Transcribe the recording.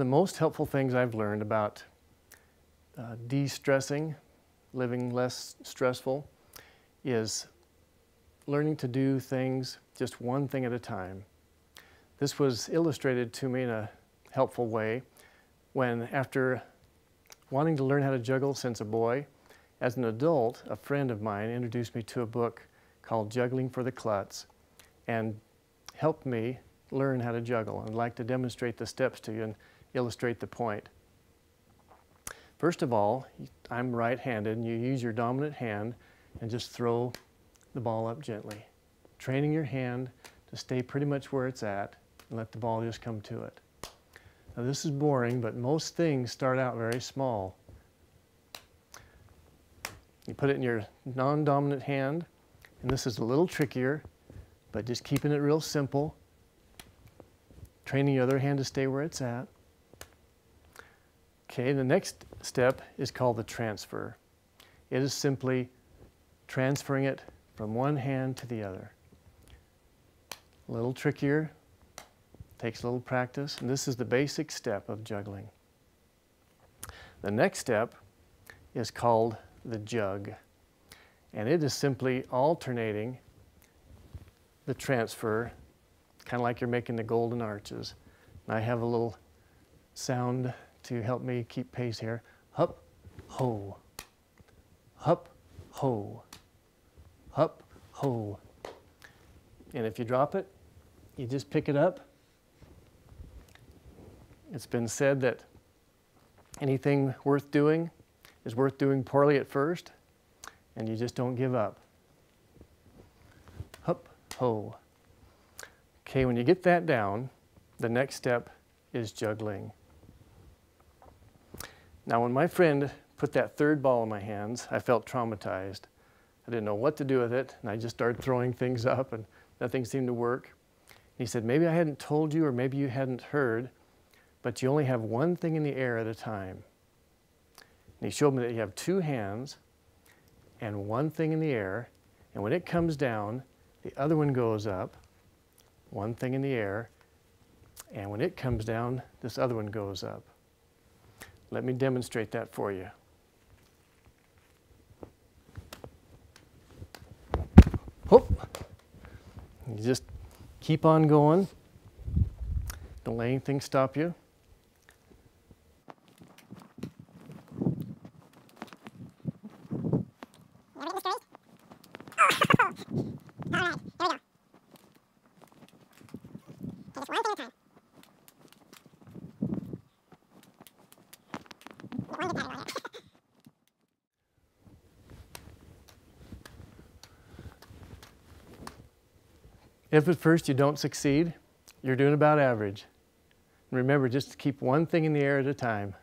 most helpful things I've learned about de-stressing, living less stressful, is learning to do things just one thing at a time. This was illustrated to me in a helpful way when, after wanting to learn how to juggle since a boy, as an adult, a friend of mine introduced me to a book called Juggling for the Klutz and helped me learn how to juggle. I'd like to demonstrate the steps to you and illustrate the point. First of all, I'm right-handed, and you use your dominant hand and just throw the ball up gently, training your hand to stay pretty much where it's at and let the ball just come to it. Now this is boring, but most things start out very small. You put it in your non-dominant hand, and this is a little trickier, but just keeping it real simple, training your other hand to stay where it's at. Okay, the next step is called the transfer. It is simply transferring it from one hand to the other. A little trickier, takes a little practice, and this is the basic step of juggling. The next step is called the jug, and it is simply alternating the transfer, kind of like you're making the golden arches. And I have a little sound to help me keep pace here. Hup, ho, hup, ho, hup, ho. And if you drop it, you just pick it up. It's been said that anything worth doing is worth doing poorly at first, and you just don't give up. Hup, ho. Okay, when you get that down, the next step is juggling. Now, when my friend put that third ball in my hands, I felt traumatized. I didn't know what to do with it, and I just started throwing things up, and nothing seemed to work. He said, maybe I hadn't told you, or maybe you hadn't heard, but you only have one thing in the air at a time. And he showed me that you have two hands and one thing in the air, and when it comes down, the other one goes up, one thing in the air, and when it comes down, this other one goes up. Let me demonstrate that for you. Whoop. You just keep on going. Don't let anything stop you. If at first you don't succeed, you're doing about average. And remember, just to keep one thing in the air at a time.